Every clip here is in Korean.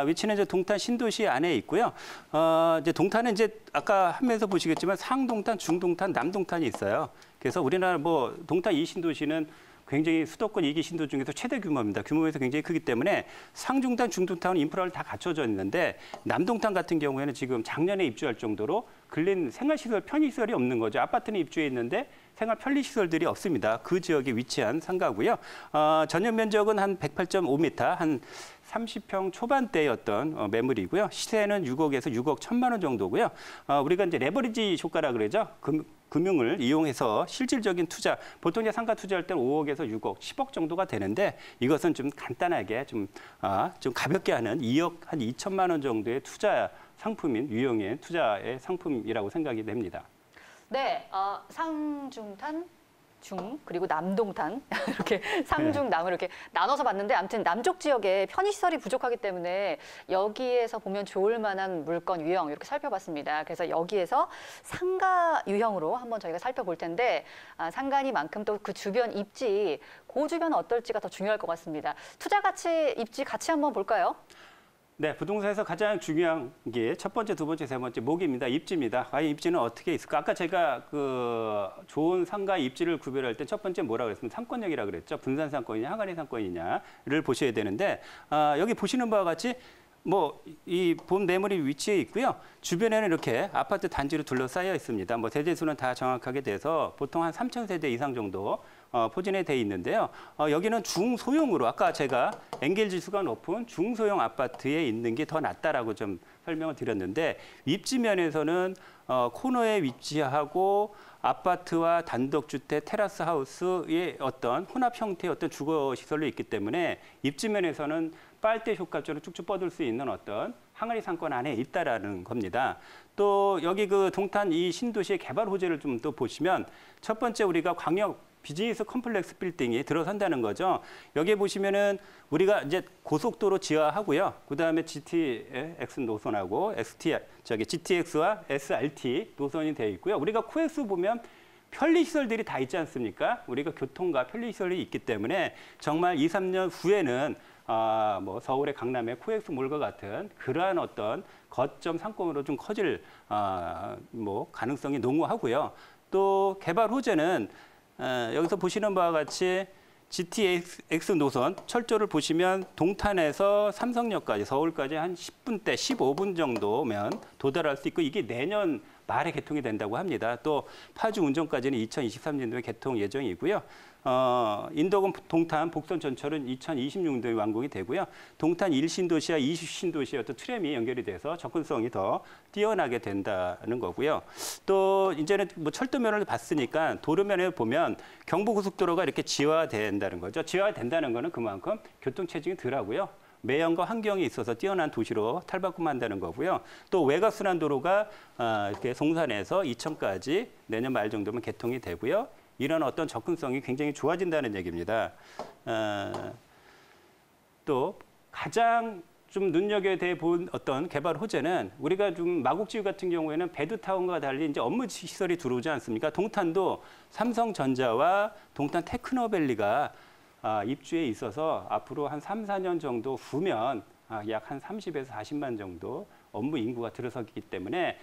위치는 이제 동탄 신도시 안에 있고요. 이제 동탄은 이제 아까 화면에서 보시겠지만 상동탄, 중동탄, 남동탄이 있어요. 그래서 우리나라 뭐 동탄 2신도시는 굉장히 수도권 2기 신도 중에서 최대 규모입니다. 규모에서 굉장히 크기 때문에 상중탄, 중동탄은 인프라를 다 갖춰져 있는데 남동탄 같은 경우에는 지금 작년에 입주할 정도로 근린 생활시설, 편의시설이 없는 거죠. 아파트는 입주해 있는데 생활 편리시설들이 없습니다. 그 지역에 위치한 상가고요. 전용 면적은 한 108.5m, 한 30평 초반대의 어떤 매물이고요. 시세는 6억에서 6억 1천만 원 정도고요. 우리가 이제 레버리지 효과라 그러죠. 금융을 이용해서 실질적인 투자, 보통 이제 상가 투자할 때는 5억에서 6억, 10억 정도가 되는데 이것은 좀 간단하게 좀 가볍게 하는 2억 한 2천만 원 정도의 투자 상품인 유형의 투자의 상품이라고 생각이 됩니다. 네, 상중탄, 중 그리고 남동탄 이렇게 상중 남을 이렇게 나눠서 봤는데 아무튼 남쪽 지역에 편의시설이 부족하기 때문에 여기에서 보면 좋을 만한 물건 유형 이렇게 살펴봤습니다. 그래서 여기에서 상가 유형으로 한번 저희가 살펴볼 텐데 상가니만큼 또 그 주변 입지, 그 주변은 어떨지가 더 중요할 것 같습니다. 투자 가치, 입지 같이 한번 볼까요? 네, 부동산에서 가장 중요한 게 첫 번째, 두 번째, 세 번째 목입니다. 입지입니다. 과연 입지는 어떻게 있을까? 아까 제가 그 좋은 상가 입지를 구별할 때 첫 번째 뭐라 그랬습니까? 상권역이라 그랬죠. 분산 상권이냐, 항아리 상권이냐를 보셔야 되는데 여기 보시는 바와 같이 뭐 이 본 매물이 위치해 있고요. 주변에는 이렇게 아파트 단지로 둘러싸여 있습니다. 뭐 세대수는 다 정확하게 돼서 보통 한 3,000세대 이상 정도 포진에 돼 있는데요. 여기는 중소형으로 아까 제가 엔겔 지수가 높은 중소형 아파트에 있는 게 더 낫다라고 좀 설명을 드렸는데 입지면에서는 코너에 위치하고 아파트와 단독주택, 테라스 하우스의 어떤 혼합 형태의 어떤 주거 시설로 있기 때문에 입지면에서는 빨대 효과처럼 쭉쭉 뻗을 수 있는 어떤 항아리 상권 안에 있다라는 겁니다. 또 여기 그 동탄 이 신도시의 개발 호재를 좀 또 보시면 첫 번째 우리가 광역 비즈니스 컴플렉스 빌딩이 들어선다는 거죠. 여기 보시면은 우리가 이제 고속도로 지하하고요. 그다음에 GTX 노선하고 GTX와 SRT 노선이 되어 있고요. 우리가 코엑스 보면 편리시설들이 다 있지 않습니까? 우리가 교통과 편리시설이 있기 때문에 정말 2, 3년 후에는 뭐 서울의 강남의 코엑스몰과 같은 그러한 어떤 거점 상권으로 좀 커질 뭐 가능성이 농후하고요. 또 개발 호재는 여기서 보시는 바와 같이 GTX 노선 철도를 보시면 동탄에서 삼성역까지 서울까지 한 10분대 15분 정도면 도달할 수 있고 이게 내년 말에 개통이 된다고 합니다. 또 파주 운전까지는 2023년도에 개통 예정이고요. 인도군 동탄 복선 전철은 2026년도에 완공이 되고요. 동탄 1신도시와 2신도시의 어떤 트램이 연결이 돼서 접근성이 더 뛰어나게 된다는 거고요. 또 이제는 뭐 철도면을 봤으니까 도로면에 보면 경부고속도로가 이렇게 지화된다는 거죠. 지화된다는 거는 그만큼 교통체증이 덜하고요. 매연과 환경이 있어서 뛰어난 도시로 탈바꿈한다는 거고요. 또 외곽순환도로가 이렇게 송산에서 이천까지 내년 말 정도면 개통이 되고요. 이런 어떤 접근성이 굉장히 좋아진다는 얘기입니다. 또 가장 좀 눈여겨야 본 어떤 개발 호재는 우리가 좀 마곡지구 같은 경우에는 베드타운과 달리 이제 업무 시설이 들어오지 않습니까? 동탄도 삼성전자와 동탄 테크노밸리가 입주에 있어서 앞으로 한 3, 4년 정도 후면 약 한 30에서 40만 정도 업무 인구가 들어서기 때문에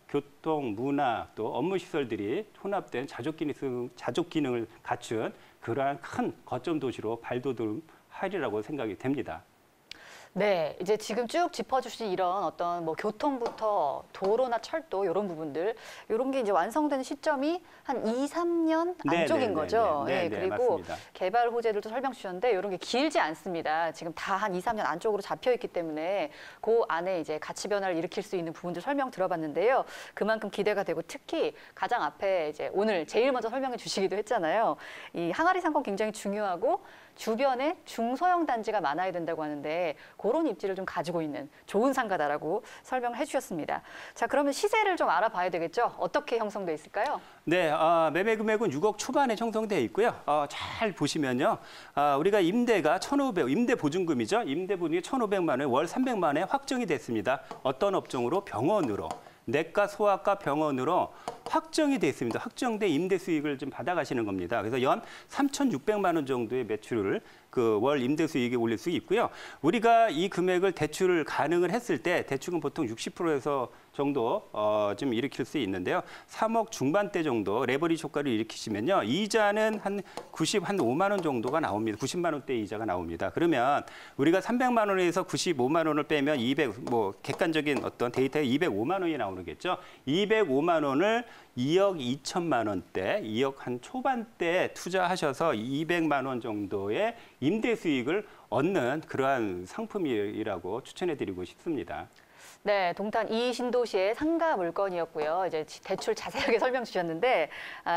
교통, 문화, 또 업무 시설들이 혼합된 자족 기능을 갖춘 그러한 큰 거점 도시로 발돋움하리라고 생각이 됩니다. 네, 이제 지금 쭉 짚어주신 이런 어떤 뭐 교통부터 도로나 철도 이런 부분들, 이런 게 이제 완성되는 시점이 한 2, 3년 안쪽인 거죠. 네, 그리고 맞습니다. 개발 호재들도 설명 주셨는데 이런 게 길지 않습니다. 지금 다 한 2, 3년 안쪽으로 잡혀 있기 때문에 그 안에 이제 가치 변화를 일으킬 수 있는 부분들 설명 들어봤는데요. 그만큼 기대가 되고 특히 가장 앞에 이제 오늘 제일 먼저 설명해 주시기도 했잖아요. 이 항아리 상권 굉장히 중요하고 주변에 중소형 단지가 많아야 된다고 하는데 그런 입지를 좀 가지고 있는 좋은 상가다라고 설명을 해주셨습니다. 자, 그러면 시세를 좀 알아봐야 되겠죠? 어떻게 형성돼 있을까요? 네, 매매 금액은 6억 초반에 형성돼 있고요. 잘 보시면요, 우리가 임대가 1,500, 임대 보증금이죠. 임대 보증이 1,500만 원, 월 300만 원에 확정이 됐습니다. 어떤 업종으로? 병원으로. 내과, 소아과, 병원으로 확정이 돼 있습니다. 확정된 임대 수익을 좀 받아가시는 겁니다. 그래서 연 3,600만 원 정도의 매출을 그 월 임대 수익에 올릴 수 있고요. 우리가 이 금액을 대출 가능을 했을 때 대출은 보통 60%에서 정도 좀 일으킬 수 있는데요. 3억 중반대 정도 레버리지 효과를 일으키시면요. 이자는 한 5만 원 정도가 나옵니다. 90만 원대 이자가 나옵니다. 그러면 우리가 300만 원에서 95만 원을 빼면 객관적인 어떤 데이터에 205만 원이 나오겠죠. 205만 원을 2억 2천만 원대, 2억 한 초반대에 투자하셔서 200만 원 정도의 임대 수익을 얻는 그러한 상품이라고 추천해드리고 싶습니다. 네, 동탄 이 신도시의 상가 물건이었고요. 이제 대출 자세하게 설명 주셨는데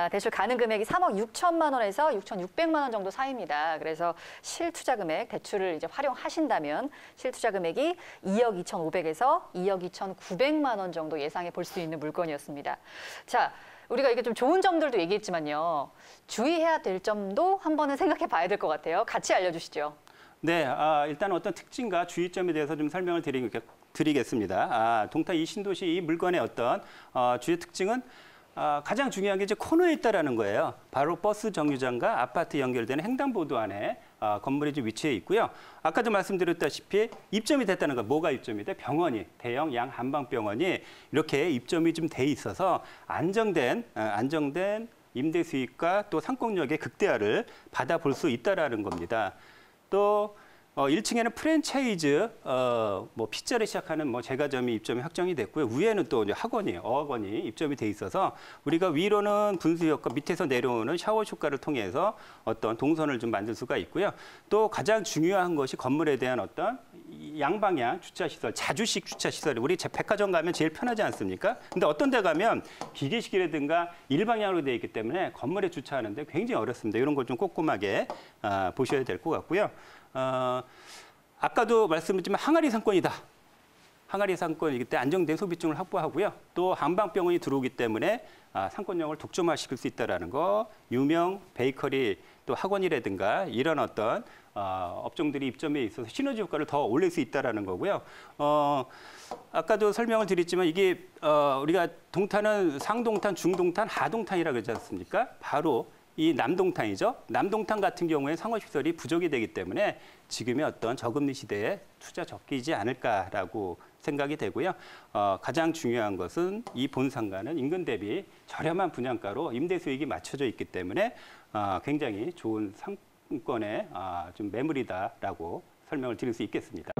대출 가능 금액이 3억 6천만 원에서 6,600만 원 정도 사이입니다. 그래서 실투자 금액 대출을 이제 활용하신다면 실투자 금액이 2억 2,500에서 2억 2,900만 원 정도 예상해 볼 수 있는 물건이었습니다. 자, 우리가 이게 좀 좋은 점들도 얘기했지만요. 주의해야 될 점도 한 번은 생각해 봐야 될 것 같아요. 같이 알려주시죠. 네, 일단 어떤 특징과 주의점에 대해서 좀 설명을 드리겠습니다. 동탄 이 신도시 이 물건의 어떤 주요 특징은 가장 중요한 게 이제 코너에 있다라는 거예요. 바로 버스 정류장과 아파트 연결되는 횡단보도 안에 건물이 좀 위치해 있고요. 아까도 말씀드렸다시피 입점이 됐다는 거, 뭐가 입점이 돼? 병원이, 대형 양 한방병원이 이렇게 입점이 좀 돼 있어서 안정된 임대 수익과 또 상권력의 극대화를 받아볼 수 있다라는 겁니다. 또 1층에는 프랜차이즈 피자를 시작하는 제과점이 입점이 확정이 됐고요. 위에는 또 이제 어학원이 입점이 돼 있어서 우리가 위로는 분수효과, 밑에서 내려오는 샤워 효과를 통해서 어떤 동선을 좀 만들 수가 있고요. 또 가장 중요한 것이 건물에 대한 어떤 양방향 주차 시설, 자주식 주차 시설. 우리 백화점 가면 제일 편하지 않습니까? 근데 어떤 데 가면 기계식이라든가 일방향으로 되어 있기 때문에 건물에 주차하는데 굉장히 어렵습니다. 이런 걸 좀 꼼꼼하게 보셔야 될 것 같고요. 아까도 말씀드렸지만 항아리 상권이다. 항아리 상권이기 때문에 안정된 소비층을 확보하고요. 또 한방병원이 들어오기 때문에 상권력을 독점화시킬 수 있다는 거. 유명 베이커리 또 학원이라든가 이런 어떤 업종들이 입점에 있어서 시너지 효과를 더 올릴 수 있다는 거고요. 아까도 설명을 드렸지만 이게 우리가 동탄은 상동탄, 중동탄, 하동탄이라고 그러지 않습니까? 바로 이 남동탄이죠. 남동탄 같은 경우에 상업시설이 부족이 되기 때문에 지금의 어떤 저금리 시대에 투자 적기지 않을까라고 생각이 되고요. 가장 중요한 것은 이 본상가는 인근 대비 저렴한 분양가로 임대 수익이 맞춰져 있기 때문에 굉장히 좋은 상권의 좀 매물이다라고 설명을 드릴 수 있겠습니다.